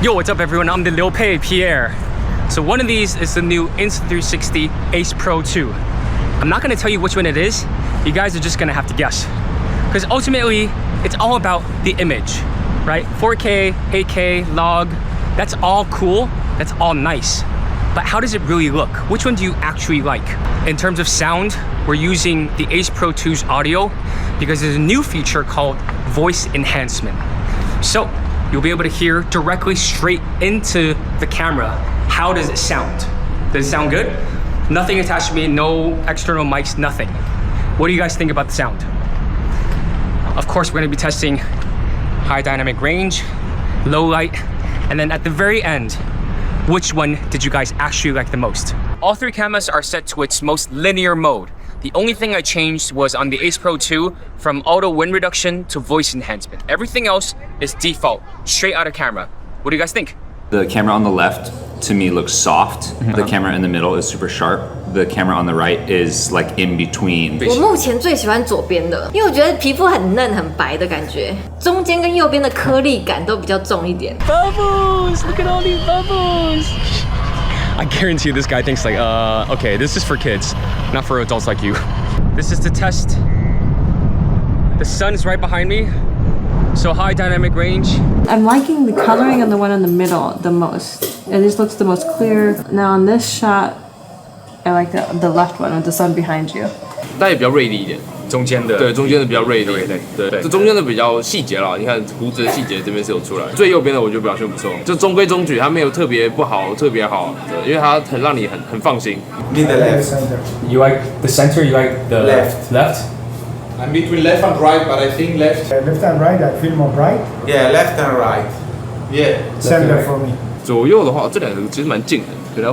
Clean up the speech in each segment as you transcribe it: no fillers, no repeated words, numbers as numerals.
Yo, what's up everyone? I'm the thePierre. So one of these is the new Insta360 Ace Pro 2. I'm not gonna tell you which one it is. You guys are just gonna have to guess. Because ultimately, it's all about the image, right? 4K, 8K, log, that's all cool, that's all nice. But how does it really look? Which one do you actually like? In terms of sound, we're using the Ace Pro 2's audio because there's a new feature called voice enhancement. So you'll be able to hear directly straight into the camera. How does it sound? Does it sound good? Nothing attached to me, no external mics, nothing. What do you guys think about the sound? Of course, we're gonna be testing high dynamic range, low light, and then at the very end, which one did you guys actually like the most? All three cameras are set to its most linear mode. The only thing I changed was on the Ace Pro 2 from auto wind reduction to voice enhancement. Everything else is default, straight out of camera. What do you guys think? The camera on the left to me looks soft. The camera in the middle is super sharp. The camera on the right is like in between. 我目前最喜欢左边的，因为我觉得皮肤很嫩很白的感觉，中间跟右边的颗粒感都比较重一点。Bubbles! Look at all these bubbles! I guarantee this guy thinks like, okay, this is for kids, not for adults like you. This is to test. The sun's right behind me, so high dynamic range. I'm liking the coloring on the one in the middle the most. It just looks the most clear. Now on this shot, I like the left one with the sun behind you. 但也比较锐利一点，中间的，对，中间的比较锐利，对，这中间的比较细节啦。你看胡子的细节这边是有出来，最右边的我觉得表现不错，就中规中矩，它没有特别不好，特别好，对，因为它很让你很放心。Need the left center. You like the center? You like the left? Left? I'm between left and right, but I think left. Left and right, I feel more bright. Yeah, left and right. Yeah, Center for me. 左右的话，这两个其实蛮近的，可能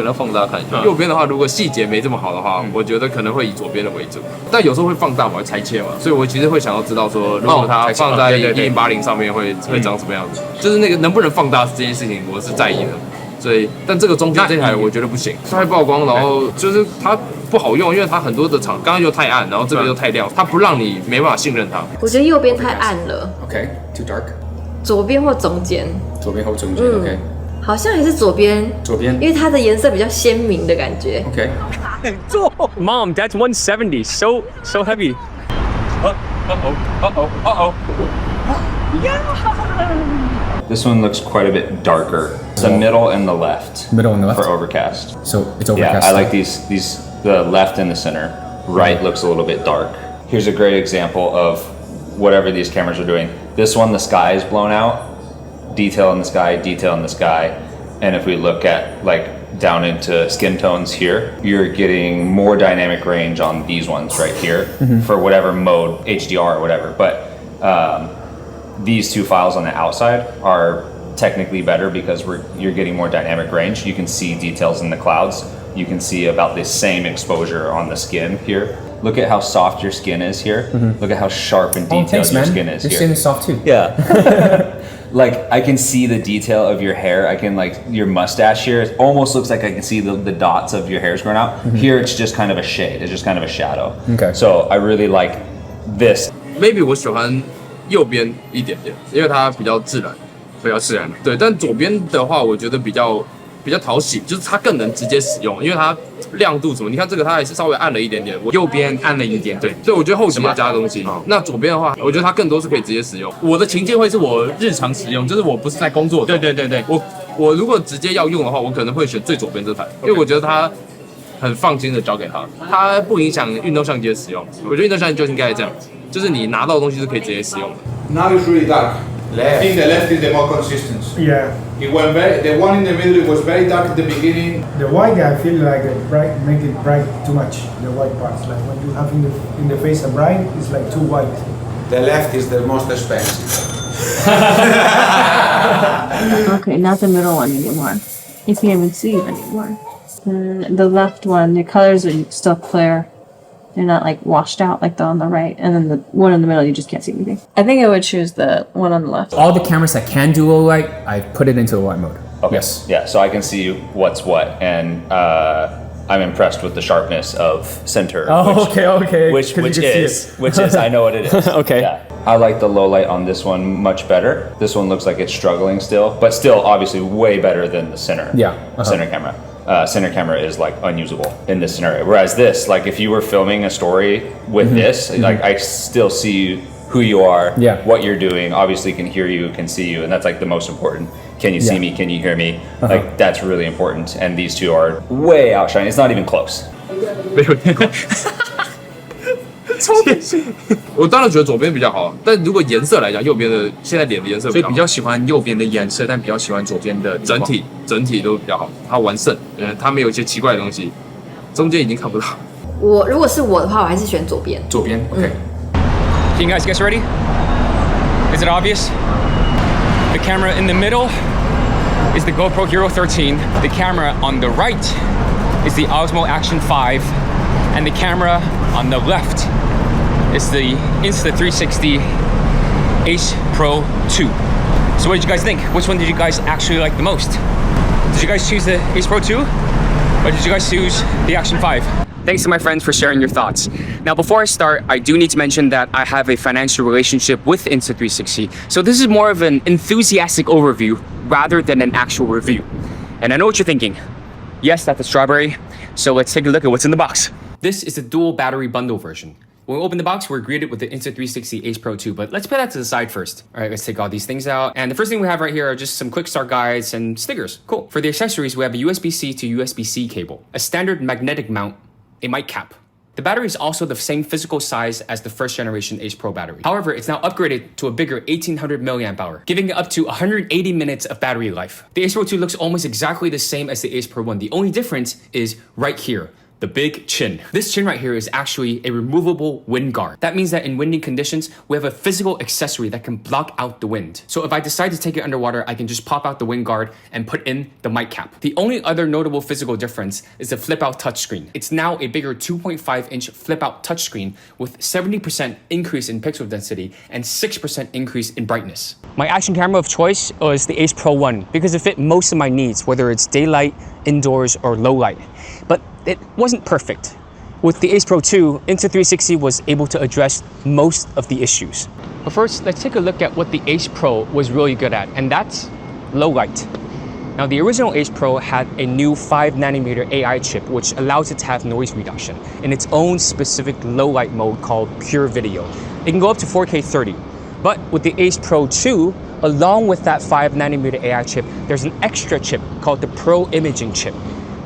要放大看一下。右边的话，如果细节没这么好的话，我觉得可能会以左边的为主。但有时候会放大嘛，会裁切嘛，所以我其实会想要知道说，如果它放在1080上面会长什么样子，就是那个能不能放大这件事情，我是在意的。所以，但这个中间这台我觉得不行，太曝光，然后就是它不好用，因为它很多的场刚刚又太暗，然后这边又太亮，它不让你没办法信任它。我觉得右边太暗了。Okay, too dark. 左边或中间。左边或中间 ，OK. 好像还是左边，因为它的颜色比较鲜明的感觉。Okay. Mom, that's 170, so heavy. Yeah. This one looks quite a bit darker. It's the middle and the left. Middle and the left for Overcast. So it's Overcast. Yeah, I like these. The left and the center. Right looks a little bit dark. Here's a great example of whatever these cameras are doing. This one, the sky is blown out. Detail in the sky, detail in the sky. And if we look at like down into skin tones here, you're getting more dynamic range on these ones right here for whatever mode, HDR or whatever. But these two files on the outside are technically better because you're getting more dynamic range. You can see details in the clouds. You can see about the same exposure on the skin here. Look at how soft your skin is here. Look at how sharp and detailed your skin is Your here. skin is soft too. Yeah. Like I can see the detail of your hair. I can like your mustache here. It almost looks like I can see the dots of your hairs growing out. Here it's just kind of a shade. It's just kind of a shadow. Okay. So I really like this. Maybe 我喜欢右边一点点，因为它比较自然，对，但左边的话，我觉得比较讨喜，就是它更能直接使用，因为它亮度什么，你看这个它还是稍微暗了一点点，我右边暗了一点，对，所以我觉得后期要加的东西。那左边的话，我觉得它更多是可以直接使用。我的情境会是我日常使用，就是我不是在工作。对，我如果直接要用的话，我可能会选最左边这台，因为我觉得它很放心的交给他，它不影响运动相机的使用。我觉得运动相机就应该这样，就是你拿到的东西是可以直接使用的。Now it's really dark. I think the left is the more consistent. Yeah. It went the one in the middle it was very dark at the beginning. The white, I feel like make it bright too much. The white parts, like when you have in the face a bright, it's like too white. The left is the most expensive. Okay, not the middle one anymore. You can't even see it anymore. And the left one, the colors are still clear. They're not like washed out like the on the right, and then the one in the middle you just can't see anything. I think I would choose the one on the left. All the cameras that can do low light, I put it into low light mode. Okay. Yes. Yeah, so I can see what's what, and I'm impressed with the sharpness of center. Oh, okay. Which is I know what it is. Okay. Yeah. I like the low light on this one much better. This one looks like it's struggling still, but still obviously way better than the center. Center camera. Center camera is like unusable in this scenario. Whereas this, like if you were filming a story with this, like I still see who you are, what you're doing, obviously can hear you, can see you, and that's like the most important. Can you see me? Can you hear me? Like that's really important. And these two are way outshining. It's not even close. 我当然觉得左边比较好，但如果颜色来讲，右边的现在脸的颜色比较好，所以比较喜欢右边的颜色，但比较喜欢左边的整体都比较好，它完胜，它没有一些奇怪的东西，中间已经看不到。如果是我的话，我还是选左边。左边 ，OK。Can you guys guess ready? Is it obvious? The camera in the middle is the GoPro Hero 13. The camera on the right is the Osmo Action 5. And the camera on the left is the Insta360 Ace Pro 2. So what did you guys think? Which one did you guys actually like the most? Did you guys choose the Ace Pro 2? Or did you guys choose the Action 5? Thanks to my friends for sharing your thoughts. Now, before I start, I do need to mention that I have a financial relationship with Insta360. So this is more of an enthusiastic overview rather than an actual review. And I know what you're thinking. Yes, that's a strawberry. So let's take a look at what's in the box. This is the dual battery bundle version. When we open the box, we're greeted with the Insta360 Ace Pro 2, but let's put that to the side first. All right, let's take all these things out. And the first thing we have right here are just some quick start guides and stickers. Cool. For the accessories, we have a USB-C to USB-C cable, a standard magnetic mount, a mic cap. The battery is also the same physical size as the first generation Ace Pro battery. However, it's now upgraded to a bigger 1800 milliamp hour, giving it up to 180 minutes of battery life. The Ace Pro 2 looks almost exactly the same as the Ace Pro 1. The only difference is right here. The big chin. This chin right here is actually a removable wind guard. That means that in windy conditions, we have a physical accessory that can block out the wind. So if I decide to take it underwater, I can just pop out the wind guard and put in the mic cap. The only other notable physical difference is the flip out touchscreen. It's now a bigger 2.5-inch flip out touchscreen with 70% increase in pixel density and 6% increase in brightness. My action camera of choice was the Ace Pro 1 because it fit most of my needs, whether it's daylight, indoors, or low light. But it wasn't perfect. With the Ace Pro 2, Insta360 was able to address most of the issues. But first, let's take a look at what the Ace Pro was really good at, and that's low light. Now, the original Ace Pro had a new 5nm AI chip, which allows it to have noise reduction in its own specific low light mode called Pure Video. It can go up to 4K 30. But with the Ace Pro 2, along with that 5nm AI chip, there's an extra chip called the Pro Imaging chip.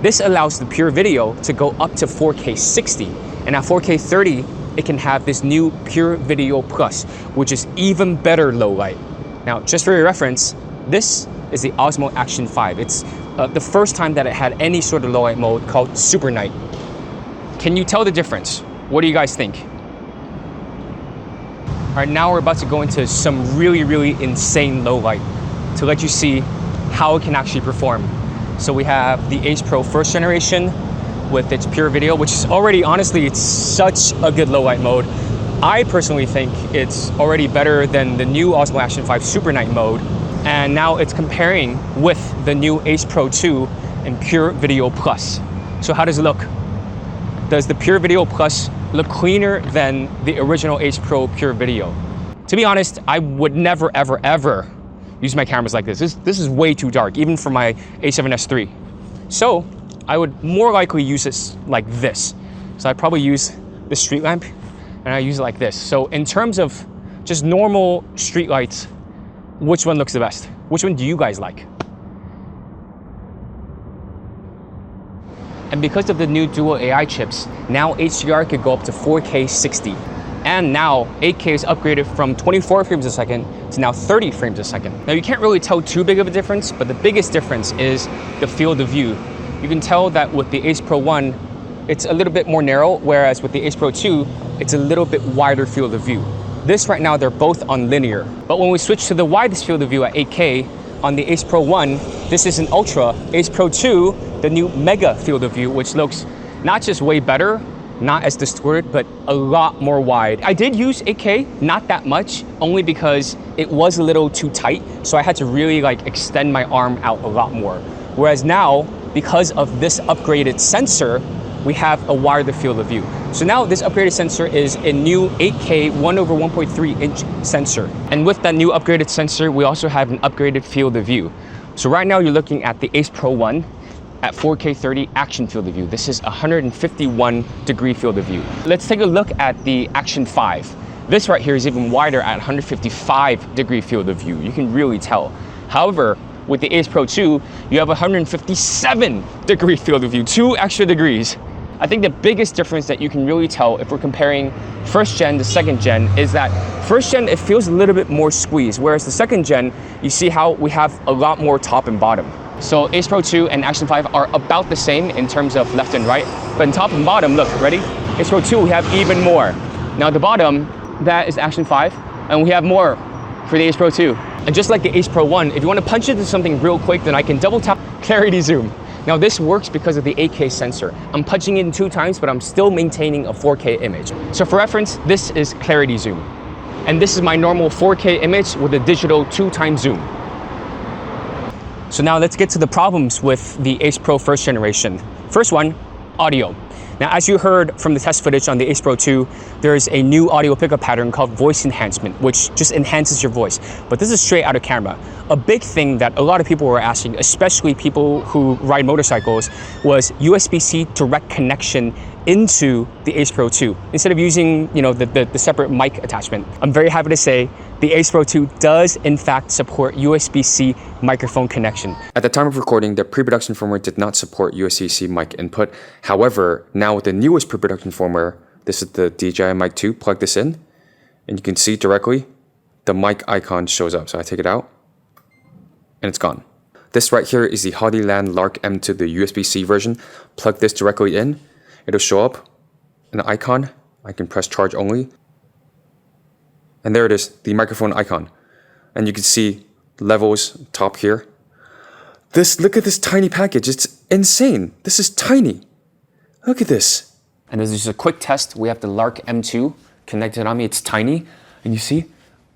This allows the Pure Video to go up to 4K 60, and at 4K 30, it can have this new Pure Video Plus, which is even better low light. Now, just for your reference, this is the Osmo Action 5. It's the first time that it had any sort of low light mode called Super Night. Can you tell the difference? What do you guys think? All right, now we're about to go into some really, really insane low light to let you see how it can actually perform. So we have the Ace Pro first generation with its Pure Video, which is already, honestly, it's such a good low light mode. I personally think it's already better than the new Osmo Action 5 Super Night mode. And now it's comparing with the new Ace Pro 2 and Pure Video Plus. So how does it look? Does the Pure Video Plus look cleaner than the original Ace Pro Pure Video? To be honest, I would never, ever, ever use my cameras like this. This is way too dark, even for my A7S III. So I would more likely use this like this. So I'd probably use the street lamp and I use it like this. So in terms of just normal street lights, which one looks the best? Which one do you guys like? And because of the new dual AI chips, now HDR could go up to 4K 60. And now 8K is upgraded from 24 frames a second to now 30 frames a second. Now you can't really tell too big of a difference, but the biggest difference is the field of view. You can tell that with the Ace Pro 1, it's a little bit more narrow, whereas with the Ace Pro 2, it's a little bit wider field of view. This right now, they're both on linear. But when we switch to the widest field of view at 8K, on the Ace Pro 1, this is an Ultra. Ace Pro 2, the new Mega field of view, which looks not just way better, not as distorted, but a lot more wide. I did use 8K, not that much, only because it was a little too tight, so I had to really extend my arm out a lot more. Whereas now, because of this upgraded sensor, we have a wider field of view. So now this upgraded sensor is a new 8K 1/1.3 inch sensor. And with that new upgraded sensor, we also have an upgraded field of view. So right now you're looking at the Ace Pro 1 at 4K 30 action field of view. This is 151 degree field of view. Let's take a look at the Action 5. This right here is even wider at 155 degree field of view. You can really tell. However, with the Ace Pro 2, you have 157 degree field of view, 2 extra degrees. I think the biggest difference that you can really tell if we're comparing first gen to second gen is that first gen, it feels a little bit more squeezed, whereas the second gen, you see how we have a lot more top and bottom. So Ace Pro 2 and Action 5 are about the same in terms of left and right, but in top and bottom, look, ready? Ace Pro 2, we have even more. Now at the bottom, that is Action 5, and we have more for the Ace Pro 2. And just like the Ace Pro 1, if you want to punch into something real quick, then I can double tap clarity zoom. Now this works because of the 8K sensor. I'm punching in 2 times, but I'm still maintaining a 4K image. So for reference, this is clarity zoom. And this is my normal 4K image with a digital 2x zoom. So now let's get to the problems with the Ace Pro first generation. First one, audio. Now, as you heard from the test footage on the Ace Pro 2, there's a new audio pickup pattern called voice enhancement, which just enhances your voice. But this is straight out of camera. A big thing that a lot of people were asking, especially people who ride motorcycles, was USB-C direct connection into the Ace Pro 2 instead of using, the separate mic attachment. I'm very happy to say the Ace Pro 2 does in fact support USB-C microphone connection. At the time of recording, the pre-production firmware did not support USB-C mic input. However, now with the newest pre-production firmware, this is the DJI Mic 2, plug this in, and you can see directly the mic icon shows up. So I take it out, and it's gone. This right here is the Hollyland Lark M2, the USB-C version. Plug this directly in, it'll show up an icon. I can press charge only. And there it is, the microphone icon. And you can see levels top here. Look at this tiny package, it's insane. This is tiny. Look at this. And this is just a quick test. We have the Lark M2 connected on me. It's tiny. And you see,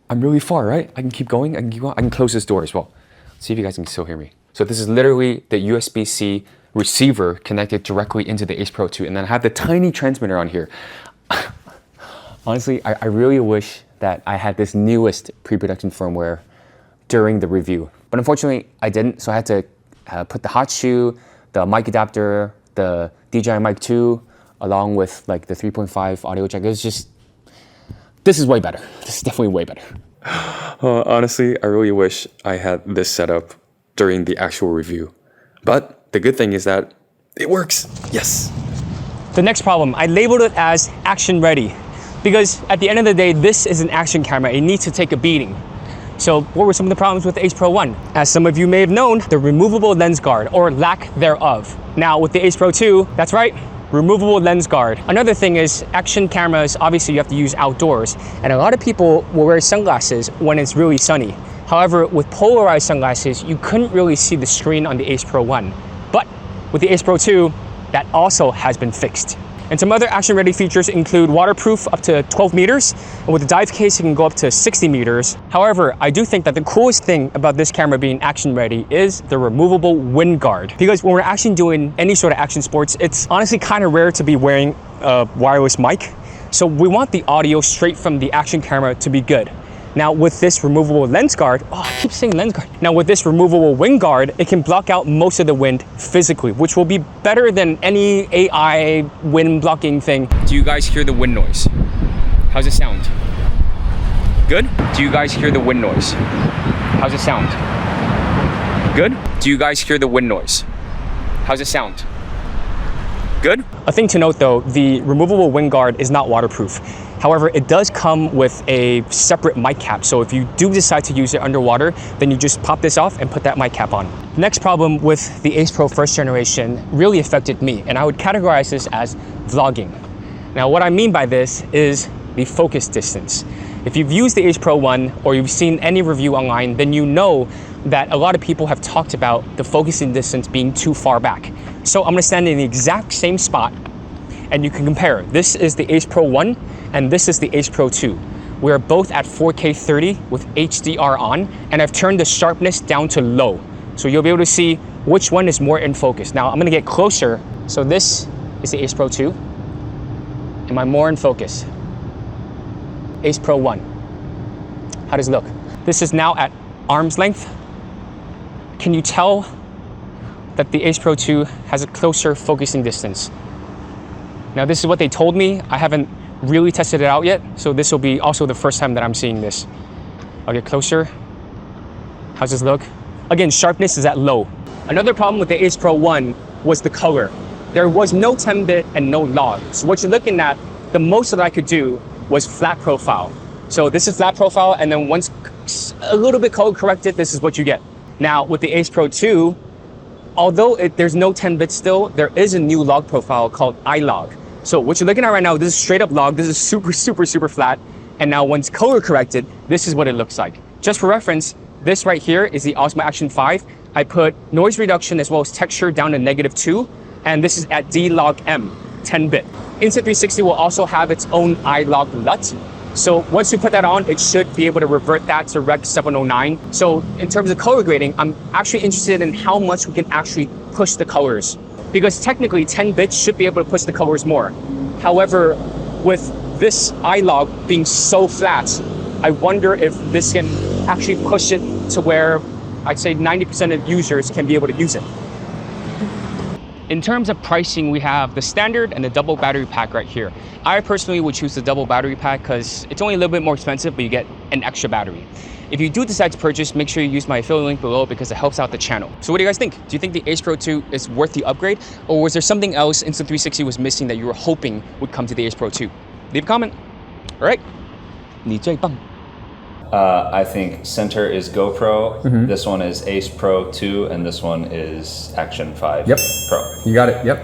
I'm really far, right? I can keep going, I can close this door as well. Let's see if you guys can still hear me. So this is literally the USB-C receiver connected directly into the Ace Pro 2. And then I have the tiny transmitter on here. Honestly, I really wish that I had this newest pre-production firmware during the review. But unfortunately, I didn't. So I had to put the hot shoe, the mic adapter, the DJI Mic 2, along with like the 3.5 audio jack. It was just, this is way better. This is definitely way better. Honestly, I really wish I had this setup during the actual review. But the good thing is that it works. Yes. The next problem, I labeled it as action ready. Because at the end of the day, this is an action camera. It needs to take a beating. So what were some of the problems with the Ace Pro 1? As some of you may have known, the removable lens guard, or lack thereof. Now with the Ace Pro 2, that's right, removable lens guard. Another thing is action cameras, obviously you have to use outdoors. And a lot of people will wear sunglasses when it's really sunny. However, with polarized sunglasses, you couldn't really see the screen on the Ace Pro 1. But with the Ace Pro 2, that also has been fixed. And some other action-ready features include waterproof up to 12 meters, and with the dive case, it can go up to 60 meters. However, I do think that the coolest thing about this camera being action-ready is the removable wind guard. Because when we're actually doing any sort of action sports, it's honestly kind of rare to be wearing a wireless mic. So we want the audio straight from the action camera to be good. Now with this removable lens guard, I keep saying lens guard. Now with this removable wind guard, it can block out most of the wind physically, which will be better than any AI wind blocking thing. Do you guys hear the wind noise? How's it sound? Good? Do you guys hear the wind noise? How's it sound? Good? Do you guys hear the wind noise? How's it sound? Good? A thing to note though, the removable wind guard is not waterproof. However, it does come with a separate mic cap. So if you do decide to use it underwater, then you just pop this off and put that mic cap on. Next problem with the Ace Pro first generation really affected me, and I would categorize this as vlogging. Now, what I mean by this is the focus distance. If you've used the Ace Pro 1 or you've seen any review online, then you know that a lot of people have talked about the focusing distance being too far back. So I'm gonna stand in the exact same spot and you can compare. This is the Ace Pro 1 and this is the Ace Pro 2. We are both at 4K 30 with HDR on, and I've turned the sharpness down to low. So you'll be able to see which one is more in focus. Now I'm gonna get closer. So this is the Ace Pro 2. Am I more in focus? Ace Pro 1. How does it look? This is now at arm's length. Can you tell that the Ace Pro 2 has a closer focusing distance? Now this is what they told me. I haven't really tested it out yet, so this will be also the first time that I'm seeing this. I'll get closer. How's this look? Again, sharpness is at low. Another problem with the Ace Pro 1 was the color. There was no 10-bit and no log. So what you're looking at, the most that I could do was flat profile. So this is flat profile, and then once a little bit color corrected, this is what you get. Now with the Ace Pro 2, although there's no 10-bit still, there is a new log profile called iLog. So what you're looking at right now, this is straight up log. This is super, super, super flat. And now once color corrected, this is what it looks like. Just for reference, this right here is the Osmo Action 5. I put noise reduction as well as texture down to -2. And this is at D-Log M, 10-bit. Insta360 will also have its own iLog LUT. So once you put that on, it should be able to revert that to Rec 709. So in terms of color grading, I'm actually interested in how much we can actually push the colors. Because technically 10 bits should be able to push the colors more. However, with this iLog being so flat, I wonder if this can actually push it to where I'd say 90% of users can be able to use it. In terms of pricing, we have the standard and the double battery pack right here. I personally would choose the double battery pack because it's only a little bit more expensive, but you get an extra battery. If you do decide to purchase, make sure you use my affiliate link below because it helps out the channel. So what do you guys think? Do you think the Ace Pro 2 is worth the upgrade? Or was there something else Insta360 was missing that you were hoping would come to the Ace Pro 2? Leave a comment. All right. 你最棒. I think center is GoPro, this one is Ace Pro 2, and this one is Action 5 Yep. Pro. You got it. Yep.